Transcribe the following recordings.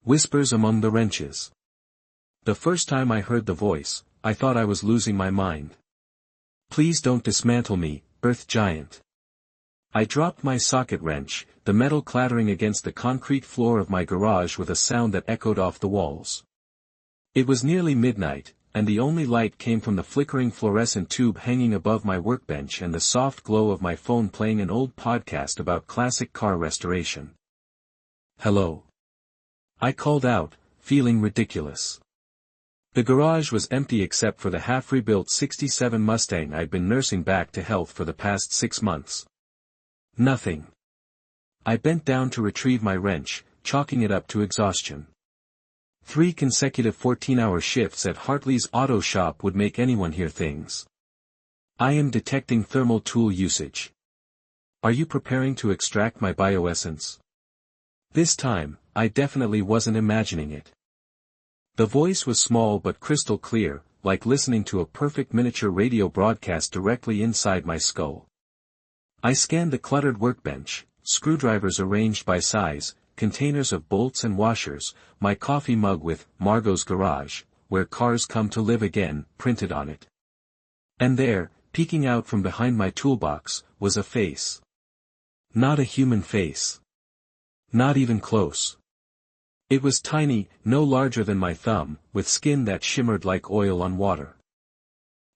Whispers among the wrenches. The first time I heard the voice, I thought I was losing my mind. Please don't dismantle me, Earth Giant. I dropped my socket wrench, the metal clattering against the concrete floor of my garage with a sound that echoed off the walls. It was nearly midnight, and the only light came from the flickering fluorescent tube hanging above my workbench and the soft glow of my phone playing an old podcast about classic car restoration. Hello. I called out, feeling ridiculous. The garage was empty except for the half-rebuilt '67 Mustang I'd been nursing back to health for the past 6 months. Nothing. I bent down to retrieve my wrench, chalking it up to exhaustion. 3 consecutive 14-hour shifts at Hartley's auto shop would make anyone hear things. I am detecting thermal tool usage. Are you preparing to extract my bioessence? This time, I definitely wasn't imagining it. The voice was small but crystal clear, like listening to a perfect miniature radio broadcast directly inside my skull. I scanned the cluttered workbench, screwdrivers arranged by size, containers of bolts and washers, my coffee mug with "Margot's Garage, where cars come to live again," printed on it. And there, peeking out from behind my toolbox, was a face. Not a human face. Not even close. It was tiny, no larger than my thumb, with skin that shimmered like oil on water.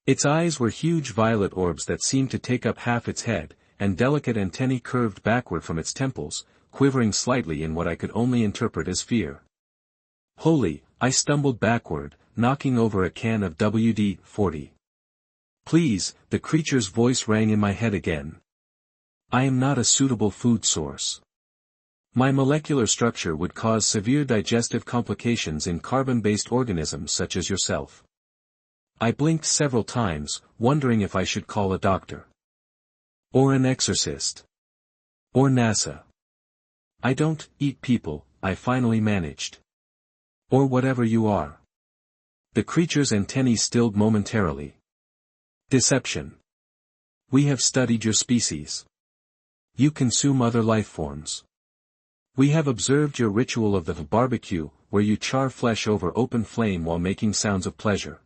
Its eyes were huge violet orbs that seemed to take up half its head, and delicate antennae curved backward from its temples, quivering slightly in what I could only interpret as fear. Holy, I stumbled backward, knocking over a can of WD-40. Please, the creature's voice rang in my head again. I am not a suitable food source. My molecular structure would cause severe digestive complications in carbon-based organisms such as yourself. I blinked several times, wondering if I should call a doctor. Or an exorcist. Or NASA. I don't eat people, I finally managed. Or whatever you are. The creature's antennae stilled momentarily. Deception. We have studied your species. You consume other life forms. We have observed your ritual of the barbecue, where you char flesh over open flame while making sounds of pleasure.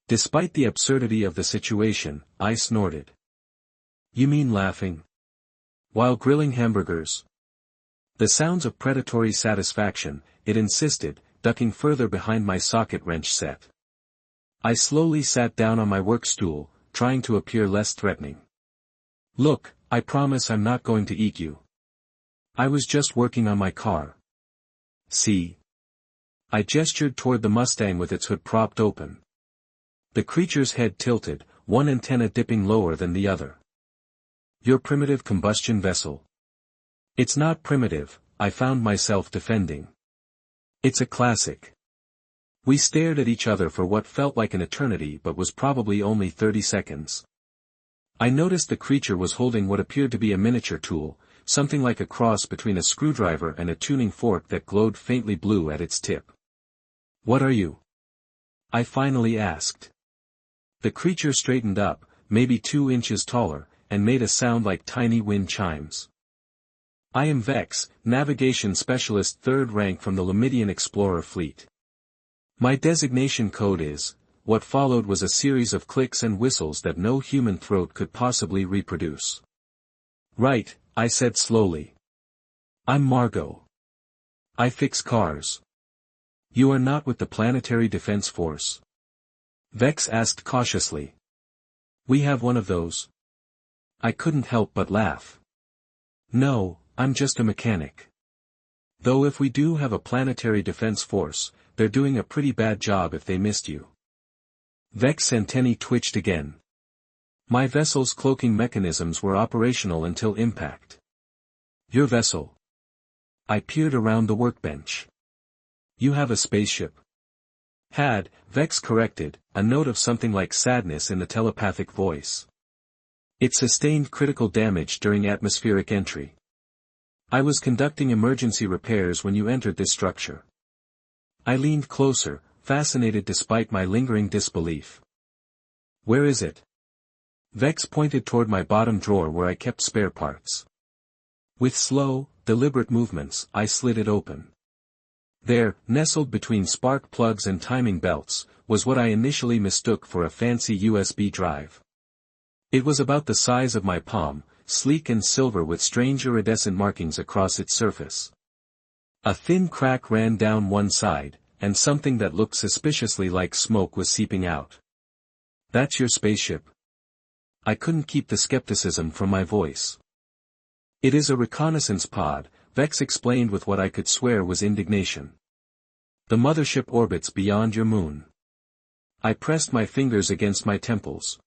Despite the absurdity of the situation, I snorted. You mean laughing? While grilling hamburgers? The sounds of predatory satisfaction, it insisted, ducking further behind my socket wrench set. I slowly sat down on my work stool, trying to appear less threatening. Look, I promise I'm not going to eat you. I was just working on my car. See? I gestured toward the Mustang with its hood propped open. The creature's head tilted, one antenna dipping lower than the other. Your primitive combustion vessel. It's not primitive, I found myself defending. It's a classic. We stared at each other for what felt like an eternity but was probably only 30 seconds. I noticed the creature was holding what appeared to be a miniature tool, something like a cross between a screwdriver and a tuning fork that glowed faintly blue at its tip. What are you? I finally asked. The creature straightened up, maybe 2 inches taller, and made a sound like tiny wind chimes. I am Vex, navigation specialist 3rd rank from the Lumidian Explorer fleet. My designation code is. What followed was a series of clicks and whistles that no human throat could possibly reproduce. Right, I said slowly. I'm Margot. I fix cars. You are not with the Planetary Defense Force? Vex asked cautiously. We have one of those. I couldn't help but laugh. No, I'm just a mechanic. Though if we do have a Planetary Defense Force, they're doing a pretty bad job if they missed you. Vex's antennae twitched again. My vessel's cloaking mechanisms were operational until impact. Your vessel. I peered around the workbench. You have a spaceship. Had, Vex corrected, a note of something like sadness in the telepathic voice. It sustained critical damage during atmospheric entry. I was conducting emergency repairs when you entered this structure. I leaned closer, fascinated despite my lingering disbelief. Where is it? Vex pointed toward my bottom drawer where I kept spare parts. With slow, deliberate movements, I slid it open. There, nestled between spark plugs and timing belts, was what I initially mistook for a fancy USB drive. It was about the size of my palm, sleek and silver with strange iridescent markings across its surface. A thin crack ran down one side, and something that looked suspiciously like smoke was seeping out. "That's your spaceship." I couldn't keep the skepticism from my voice. "It is a reconnaissance pod," Vex explained with what I could swear was indignation. "The mothership orbits beyond your moon." I pressed my fingers against my temples.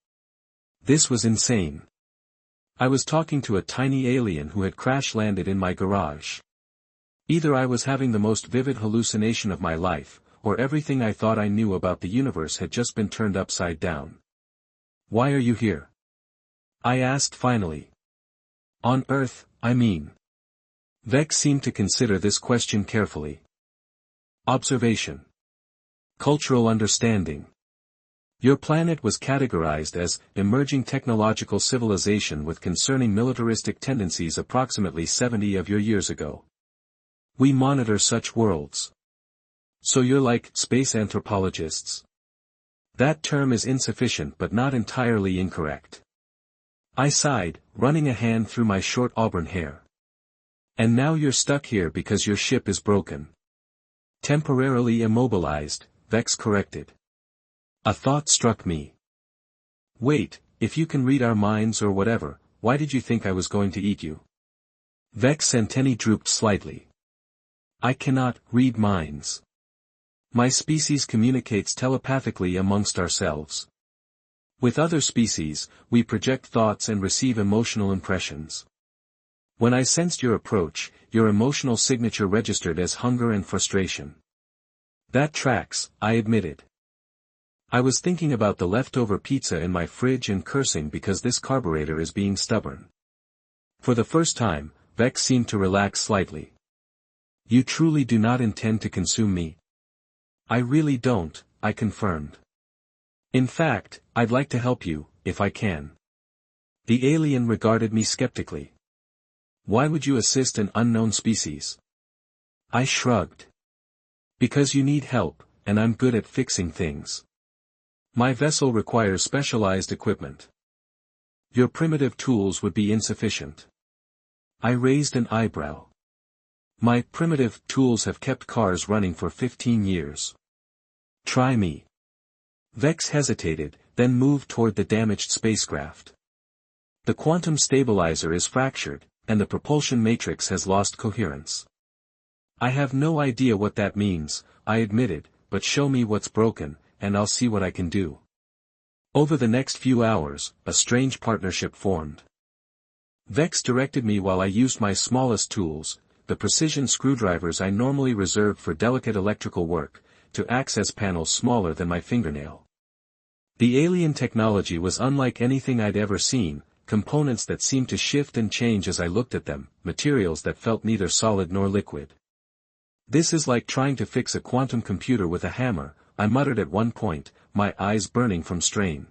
This was insane. I was talking to a tiny alien who had crash-landed in my garage. Either I was having the most vivid hallucination of my life, or everything I thought I knew about the universe had just been turned upside down. "Why are you here?" I asked finally. "On Earth, I mean." Vex seemed to consider this question carefully. Observation. Cultural understanding. Your planet was categorized as emerging technological civilization with concerning militaristic tendencies approximately 70 of your years ago. We monitor such worlds. So you're like space anthropologists. That term is insufficient but not entirely incorrect. I sighed, running a hand through my short auburn hair. And now you're stuck here because your ship is broken. Temporarily immobilized, Vex corrected. A thought struck me. Wait, if you can read our minds or whatever, why did you think I was going to eat you? Vex's antennae drooped slightly. I cannot read minds. My species communicates telepathically amongst ourselves. With other species, we project thoughts and receive emotional impressions. When I sensed your approach, your emotional signature registered as hunger and frustration. That tracks, I admitted. I was thinking about the leftover pizza in my fridge and cursing because this carburetor is being stubborn. For the first time, Vex seemed to relax slightly. You truly do not intend to consume me? I really don't, I confirmed. In fact, I'd like to help you, if I can. The alien regarded me skeptically. Why would you assist an unknown species? I shrugged. Because you need help, and I'm good at fixing things. My vessel requires specialized equipment. Your primitive tools would be insufficient. I raised an eyebrow. My primitive tools have kept cars running for 15 years. Try me. Vex hesitated, then moved toward the damaged spacecraft. The quantum stabilizer is fractured, and the propulsion matrix has lost coherence. I have no idea what that means, I admitted, but show me what's broken, and I'll see what I can do. Over the next few hours, a strange partnership formed. Vex directed me while I used my smallest tools, the precision screwdrivers I normally reserved for delicate electrical work, to access panels smaller than my fingernail. The alien technology was unlike anything I'd ever seen, components that seemed to shift and change as I looked at them, materials that felt neither solid nor liquid. This is like trying to fix a quantum computer with a hammer, I muttered at one point, my eyes burning from strain.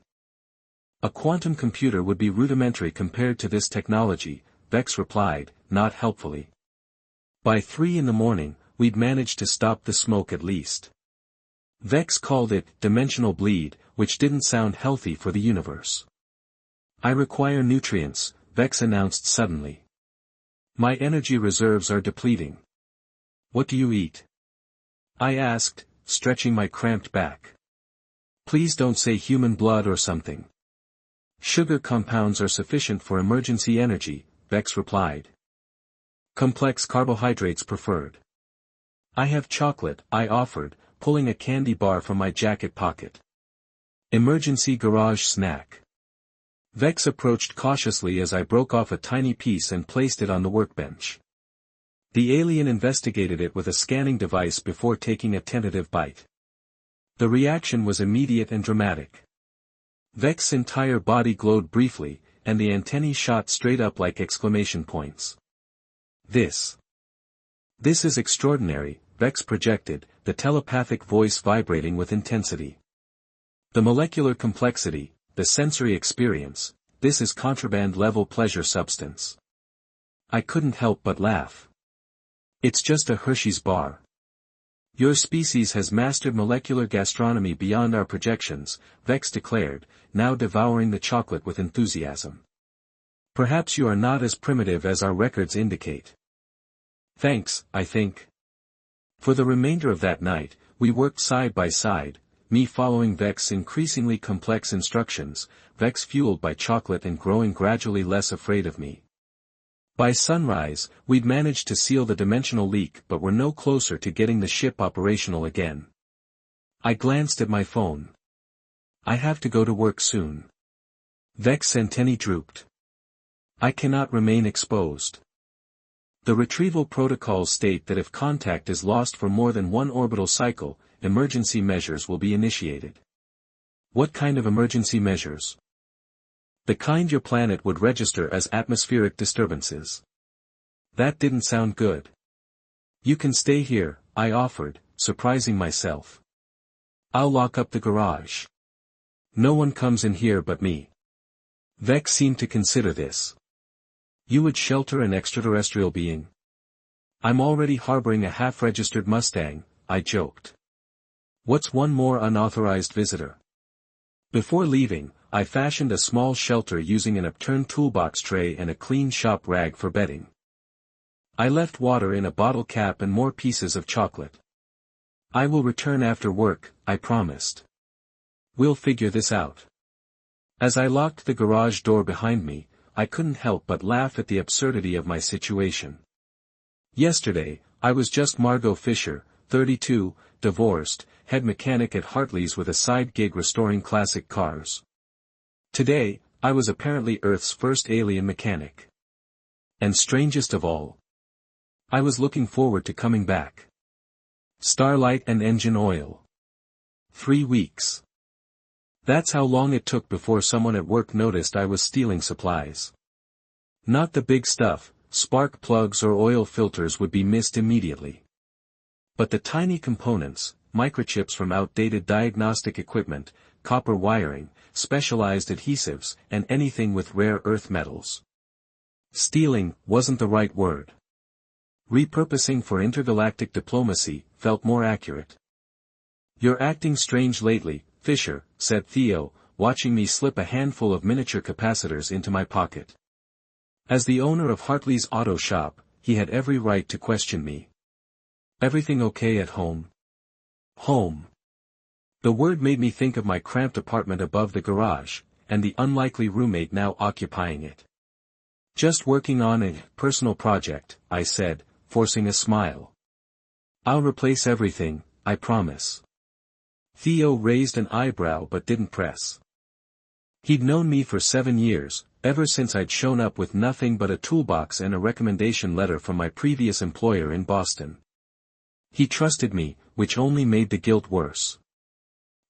A quantum computer would be rudimentary compared to this technology, Vex replied, not helpfully. By 3 a.m, we'd managed to stop the smoke at least. Vex called it dimensional bleed, which didn't sound healthy for the universe. I require nutrients, Vex announced suddenly. My energy reserves are depleting. What do you eat? I asked, stretching my cramped back. Please don't say human blood or something. Sugar compounds are sufficient for emergency energy, Vex replied. Complex carbohydrates preferred. I have chocolate, I offered, pulling a candy bar from my jacket pocket. Emergency garage snack. Vex approached cautiously as I broke off a tiny piece and placed it on the workbench. The alien investigated it with a scanning device before taking a tentative bite. The reaction was immediate and dramatic. Vex's entire body glowed briefly, and the antennae shot straight up like exclamation points. This is extraordinary, Vex projected, the telepathic voice vibrating with intensity. The molecular complexity, the sensory experience, this is contraband-level pleasure substance. I couldn't help but laugh. It's just a Hershey's bar. Your species has mastered molecular gastronomy beyond our projections, Vex declared, now devouring the chocolate with enthusiasm. Perhaps you are not as primitive as our records indicate. Thanks, I think. For the remainder of that night, we worked side by side, me following Vex's increasingly complex instructions, Vex fueled by chocolate and growing gradually less afraid of me. By sunrise, we'd managed to seal the dimensional leak but were no closer to getting the ship operational again. I glanced at my phone. I have to go to work soon. Vex's antennae drooped. I cannot remain exposed. The retrieval protocols state that if contact is lost for more than one orbital cycle, emergency measures will be initiated. What kind of emergency measures? The kind your planet would register as atmospheric disturbances. That didn't sound good. You can stay here, I offered, surprising myself. I'll lock up the garage. No one comes in here but me. Vex seemed to consider this. You would shelter an extraterrestrial being? I'm already harboring a half-registered Mustang, I joked. What's one more unauthorized visitor? Before leaving, I fashioned a small shelter using an upturned toolbox tray and a clean shop rag for bedding. I left water in a bottle cap and more pieces of chocolate. I will return after work, I promised. We'll figure this out. As I locked the garage door behind me, I couldn't help but laugh at the absurdity of my situation. Yesterday, I was just Margot Fisher, 32, divorced, head mechanic at Hartley's with a side gig restoring classic cars. Today, I was apparently Earth's first alien mechanic. And strangest of all, I was looking forward to coming back. Starlight and engine oil. 3 weeks. That's how long it took before someone at work noticed I was stealing supplies. Not the big stuff, spark plugs or oil filters would be missed immediately. But the tiny components, microchips from outdated diagnostic equipment, copper wiring, specialized adhesives, and anything with rare earth metals. Stealing wasn't the right word. Repurposing for intergalactic diplomacy felt more accurate. You're acting strange lately, Fisher, said Theo, watching me slip a handful of miniature capacitors into my pocket. As the owner of Hartley's auto shop, he had every right to question me. Everything okay at home? Home. The word made me think of my cramped apartment above the garage, and the unlikely roommate now occupying it. Just working on a personal project, I said, forcing a smile. I'll replace everything, I promise. Theo raised an eyebrow but didn't press. He'd known me for 7 years, ever since I'd shown up with nothing but a toolbox and a recommendation letter from my previous employer in Boston. He trusted me, which only made the guilt worse.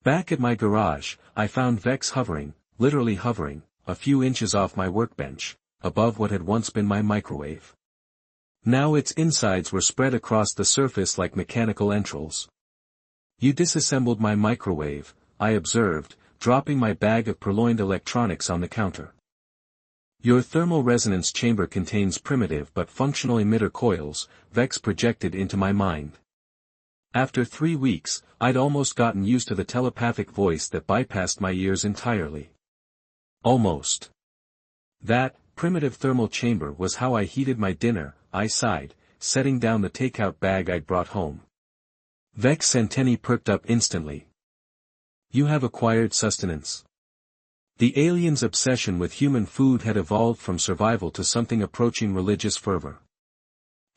Back at my garage, I found Vex hovering, literally hovering, a few inches off my workbench, above what had once been my microwave. Now its insides were spread across the surface like mechanical entrails. You disassembled my microwave, I observed, dropping my bag of purloined electronics on the counter. Your thermal resonance chamber contains primitive but functional emitter coils, Vex projected into my mind. After 3 weeks, I'd almost gotten used to the telepathic voice that bypassed my ears entirely. Almost. That primitive thermal chamber was how I heated my dinner, I sighed, setting down the takeout bag I'd brought home. Vex's antennae perked up instantly. You have acquired sustenance. The aliens' obsession with human food had evolved from survival to something approaching religious fervor.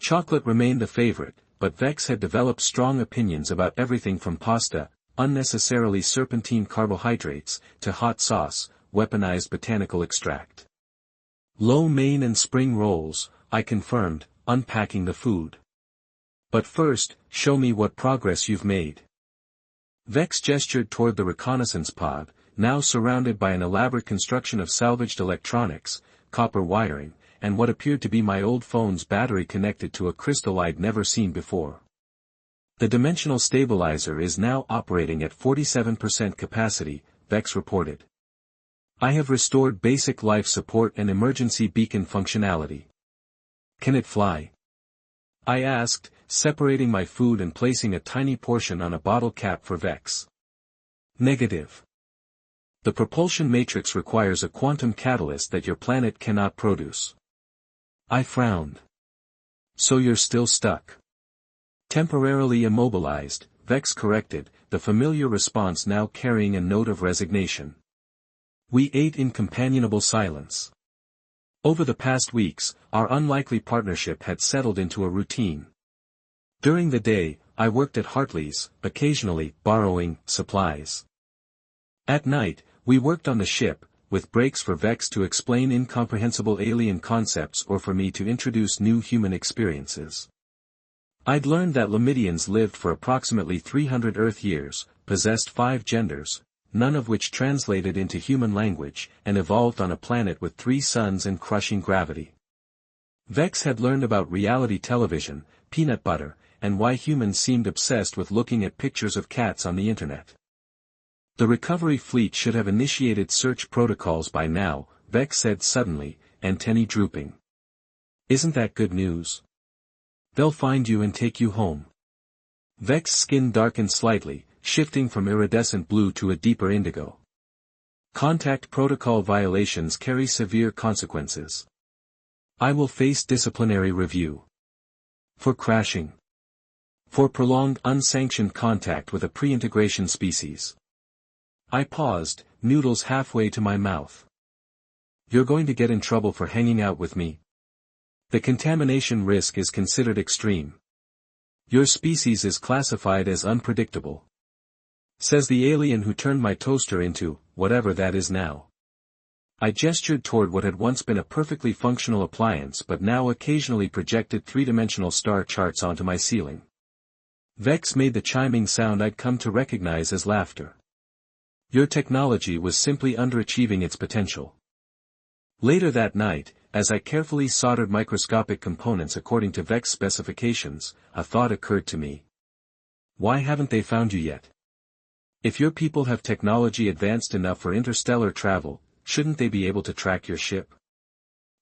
Chocolate remained a favorite, but Vex had developed strong opinions about everything from pasta, unnecessarily serpentine carbohydrates, to hot sauce, weaponized botanical extract. Lo mein and spring rolls, I confirmed, unpacking the food. But first, show me what progress you've made. Vex gestured toward the reconnaissance pod, now surrounded by an elaborate construction of salvaged electronics, copper wiring, and what appeared to be my old phone's battery connected to a crystal I'd never seen before. The dimensional stabilizer is now operating at 47% capacity, Vex reported. I have restored basic life support and emergency beacon functionality. Can it fly? I asked, separating my food and placing a tiny portion on a bottle cap for Vex. Negative. The propulsion matrix requires a quantum catalyst that your planet cannot produce. I frowned. So you're still stuck. Temporarily immobilized, Vex corrected, the familiar response now carrying a note of resignation. We ate in companionable silence. Over the past weeks, our unlikely partnership had settled into a routine. During the day, I worked at Hartley's, occasionally borrowing supplies. At night, we worked on the ship, with breaks for Vex to explain incomprehensible alien concepts or for me to introduce new human experiences. I'd learned that Lamidians lived for approximately 300 Earth years, possessed 5 genders, none of which translated into human language, and evolved on a planet with 3 suns and crushing gravity. Vex had learned about reality television, peanut butter, and why humans seemed obsessed with looking at pictures of cats on the internet. The recovery fleet should have initiated search protocols by now, Vex said suddenly, antennae drooping. Isn't that good news? They'll find you and take you home. Vex's skin darkened slightly, shifting from iridescent blue to a deeper indigo. Contact protocol violations carry severe consequences. I will face disciplinary review. For crashing. For prolonged unsanctioned contact with a pre-integration species. I paused, noodles halfway to my mouth. You're going to get in trouble for hanging out with me. The contamination risk is considered extreme. Your species is classified as unpredictable. Says the alien who turned my toaster into, whatever that is now. I gestured toward what had once been a perfectly functional appliance but now occasionally projected 3-dimensional star charts onto my ceiling. Vex made the chiming sound I'd come to recognize as laughter. Your technology was simply underachieving its potential. Later that night, as I carefully soldered microscopic components according to Vex specifications, a thought occurred to me. Why haven't they found you yet? If your people have technology advanced enough for interstellar travel, shouldn't they be able to track your ship?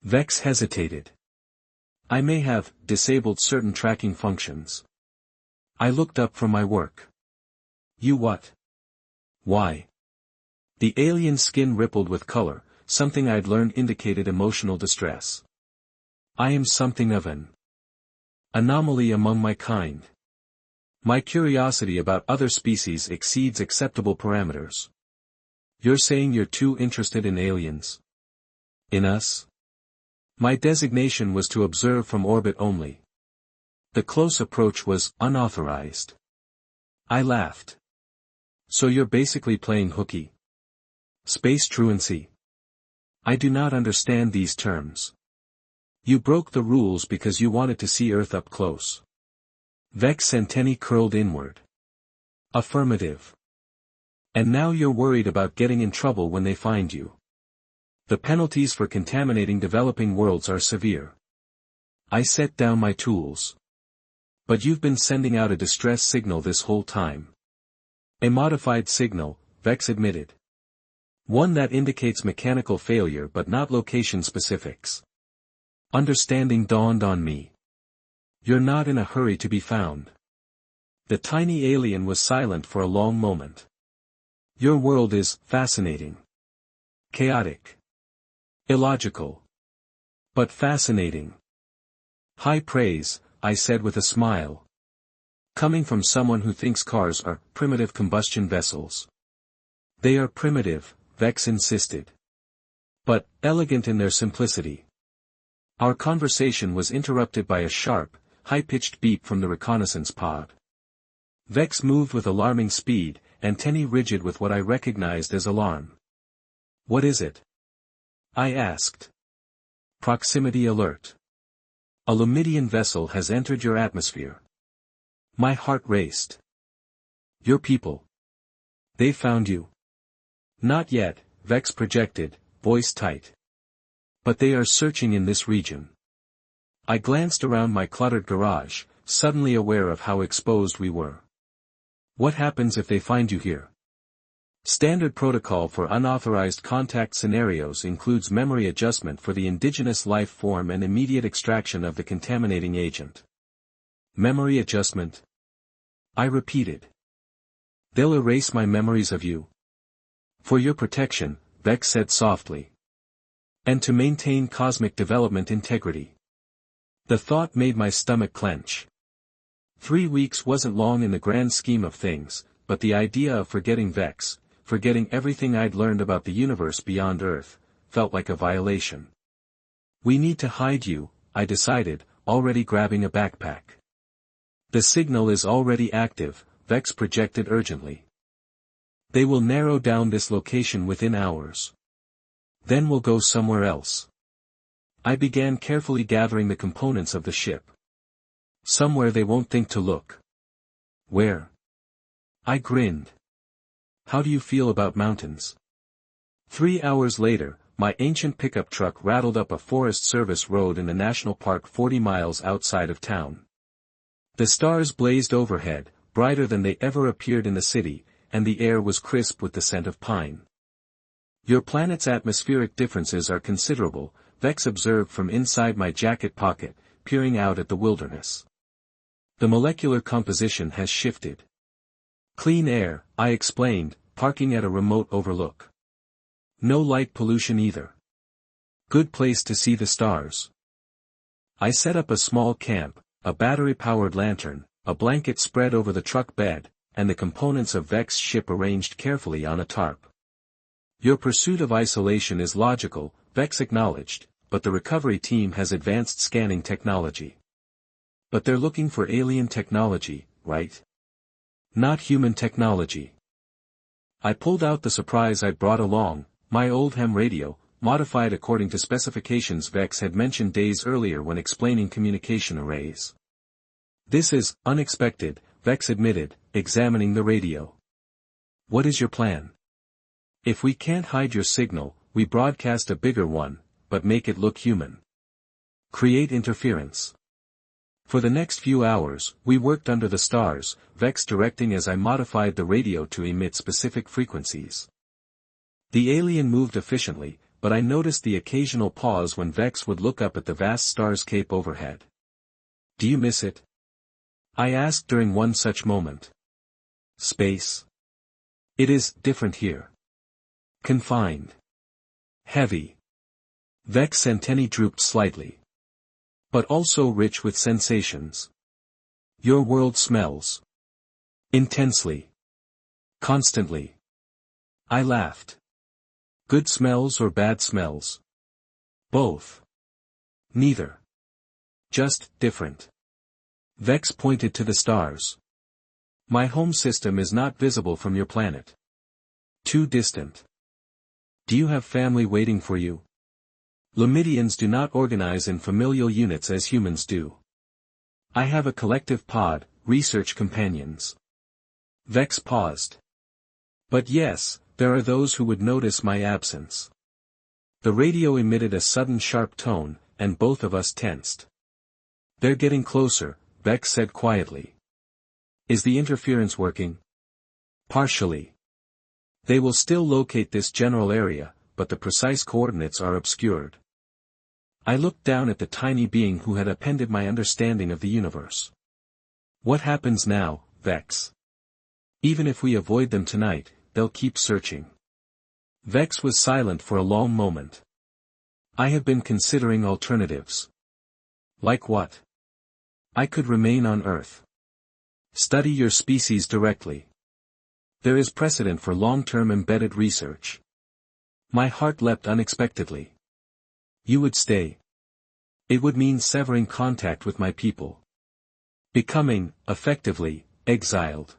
Vex hesitated. I may have disabled certain tracking functions. I looked up from my work. You what? Why? The alien skin rippled with color, something I'd learned indicated emotional distress. I am something of an anomaly among my kind. My curiosity about other species exceeds acceptable parameters. You're saying you're too interested in aliens? In us? My designation was to observe from orbit only. The close approach was unauthorized. I laughed. So you're basically playing hooky? Space truancy. I do not understand these terms. You broke the rules because you wanted to see Earth up close. Vex's antennae curled inward. Affirmative. And now you're worried about getting in trouble when they find you. The penalties for contaminating developing worlds are severe. I set down my tools. But you've been sending out a distress signal this whole time. A modified signal, Vex admitted. One that indicates mechanical failure but not location specifics. Understanding dawned on me. You're not in a hurry to be found. The tiny alien was silent for a long moment. Your world is fascinating. Chaotic. Illogical. But fascinating. High praise, I said with a smile. Coming from someone who thinks cars are primitive combustion vessels. They are primitive, Vex insisted. But elegant in their simplicity. Our conversation was interrupted by a sharp, high-pitched beep from the reconnaissance pod. Vex moved with alarming speed, antennae rigid with what I recognized as alarm. What is it? I asked. Proximity alert. A Lamidian vessel has entered your atmosphere. My heart raced. Your people. They found you. Not yet, Vex projected, voice tight. But they are searching in this region. I glanced around my cluttered garage, suddenly aware of how exposed we were. What happens if they find you here? Standard protocol for unauthorized contact scenarios includes memory adjustment for the indigenous life form and immediate extraction of the contaminating agent. Memory adjustment? I repeated. They'll erase my memories of you. For your protection, Vex said softly. And to maintain cosmic development integrity. The thought made my stomach clench. 3 weeks wasn't long in the grand scheme of things, but the idea of forgetting Vex, forgetting everything I'd learned about the universe beyond Earth, felt like a violation. We need to hide you, I decided, already grabbing a backpack. The signal is already active, Vex projected urgently. They will narrow down this location within hours. Then we'll go somewhere else. I began carefully gathering the components of the ship. Somewhere they won't think to look. Where? I grinned. How do you feel about mountains? 3 hours later, my ancient pickup truck rattled up a Forest Service road in a national park 40 miles outside of town. The stars blazed overhead, brighter than they ever appeared in the city, and the air was crisp with the scent of pine. Your planet's atmospheric differences are considerable, Vex observed from inside my jacket pocket, peering out at the wilderness. The molecular composition has shifted. Clean air, I explained, parking at a remote overlook. No light pollution either. Good place to see the stars. I set up a small camp, a battery-powered lantern, a blanket spread over the truck bed, and the components of Vex's ship arranged carefully on a tarp. Your pursuit of isolation is logical, Vex acknowledged, but the recovery team has advanced scanning technology. But they're looking for alien technology, right? Not human technology. I pulled out the surprise I'd brought along, my old ham radio, modified according to specifications Vex had mentioned days earlier when explaining communication arrays. This is unexpected, Vex admitted, examining the radio. What is your plan? If we can't hide your signal, we broadcast a bigger one, but make it look human. Create interference. For the next few hours, we worked under the stars, Vex directing as I modified the radio to emit specific frequencies. The alien moved efficiently, but I noticed the occasional pause when Vex would look up at the vast starscape overhead. Do you miss it? I asked during one such moment. Space. It is different here. Confined. Heavy. Vex's antennae drooped slightly. But also rich with sensations. Your world smells. Intensely. Constantly. I laughed. Good smells or bad smells? Both. Neither. Just different. Vex pointed to the stars. My home system is not visible from your planet. Too distant. Do you have family waiting for you? Lamidians do not organize in familial units as humans do. I have a collective pod, research companions. Vex paused. But yes, there are those who would notice my absence. The radio emitted a sudden sharp tone, and both of us tensed. They're getting closer, Vex said quietly. Is the interference working? Partially. They will still locate this general area, but the precise coordinates are obscured. I looked down at the tiny being who had appended my understanding of the universe. What happens now, Vex? Even if we avoid them tonight, they'll keep searching. Vex was silent for a long moment. I have been considering alternatives. Like what? I could remain on Earth. Study your species directly. There is precedent for long-term embedded research. My heart leapt unexpectedly. You would stay. It would mean severing contact with my people. Becoming, effectively, exiled.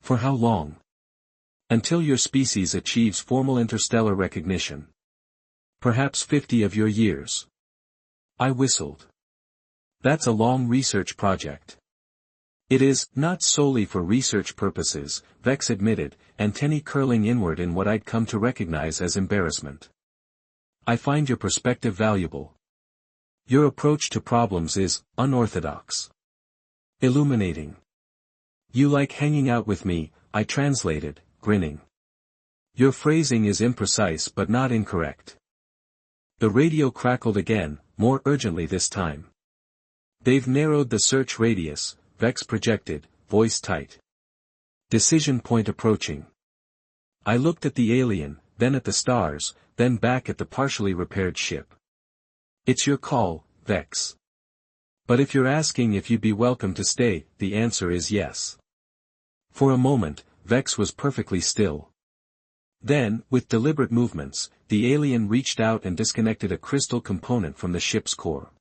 For how long? Until your species achieves formal interstellar recognition. Perhaps 50 of your years. I whistled. That's a long research project. It is, not solely for research purposes, Vex admitted, antennae curling inward in what I'd come to recognize as embarrassment. I find your perspective valuable. Your approach to problems is unorthodox. Illuminating. You like hanging out with me, I translated, grinning. Your phrasing is imprecise but not incorrect. The radio crackled again, more urgently this time. They've narrowed the search radius, Vex projected, voice tight. Decision point approaching. I looked at the alien, then at the stars, then back at the partially repaired ship. It's your call, Vex. But if you're asking if you'd be welcome to stay, the answer is yes. For a moment, Vex was perfectly still. Then, with deliberate movements, the alien reached out and disconnected a crystal component from the ship's core.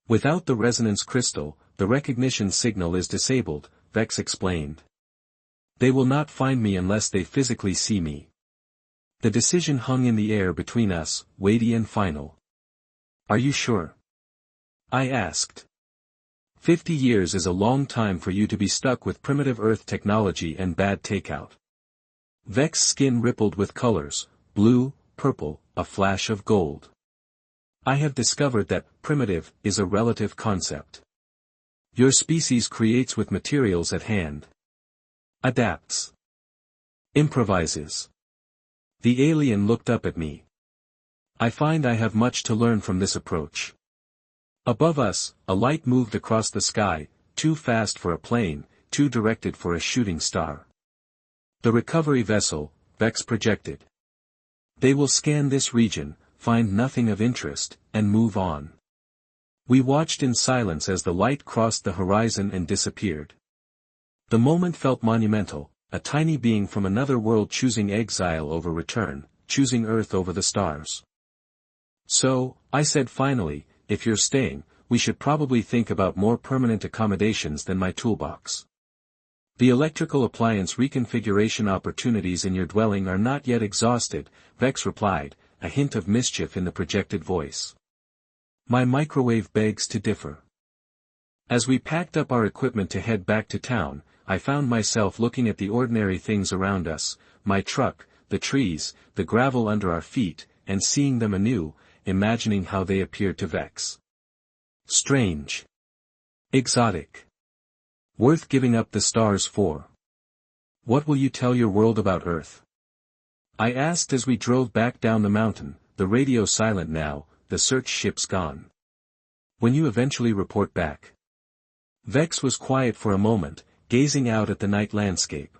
Without the resonance crystal, the recognition signal is disabled, Vex explained. They will not find me unless they physically see me. The decision hung in the air between us, weighty and final. Are you sure? I asked. 50 years is a long time for you to be stuck with primitive Earth technology and bad takeout. Vex's skin rippled with colors, blue, purple, a flash of gold. I have discovered that primitive is a relative concept. Your species creates with materials at hand. Adapts. Improvises. The alien looked up at me. I find I have much to learn from this approach. Above us, a light moved across the sky, too fast for a plane, too directed for a shooting star. The recovery vessel, Vex projected. They will scan this region, find nothing of interest, and move on. We watched in silence as the light crossed the horizon and disappeared. The moment felt monumental, a tiny being from another world choosing exile over return, choosing Earth over the stars. So, I said finally, if you're staying, we should probably think about more permanent accommodations than my toolbox. The electrical appliance reconfiguration opportunities in your dwelling are not yet exhausted, Vex replied, a hint of mischief in the projected voice. My microwave begs to differ. As we packed up our equipment to head back to town, I found myself looking at the ordinary things around us, my truck, the trees, the gravel under our feet, and seeing them anew, imagining how they appeared to Vex. Strange. Exotic. Worth giving up the stars for. What will you tell your world about Earth? I asked as we drove back down the mountain, the radio silent now, the search ships gone. When you eventually report back. Vex was quiet for a moment, gazing out at the night landscape.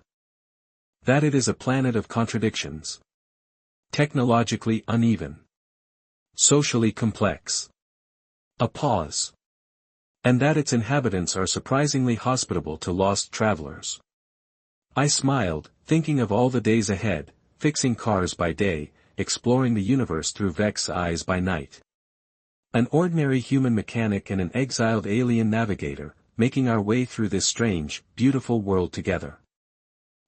That it is a planet of contradictions. Technologically uneven. Socially complex. A pause. And that its inhabitants are surprisingly hospitable to lost travelers. I smiled, thinking of all the days ahead, fixing cars by day, exploring the universe through Vex's eyes by night. An ordinary human mechanic and an exiled alien navigator, making our way through this strange, beautiful world together.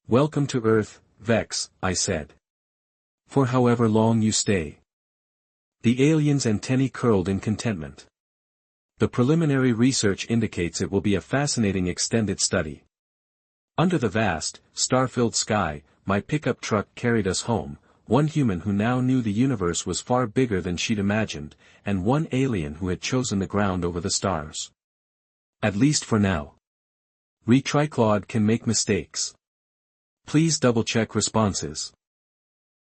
Welcome to Earth, Vex, I said. For however long you stay. The alien's antennae curled in contentment. The preliminary research indicates it will be a fascinating extended study. Under the vast, star-filled sky, my pickup truck carried us home, one human who now knew the universe was far bigger than she'd imagined, and one alien who had chosen the ground over the stars. At least for now. Retriclod can make mistakes. Please double-check responses.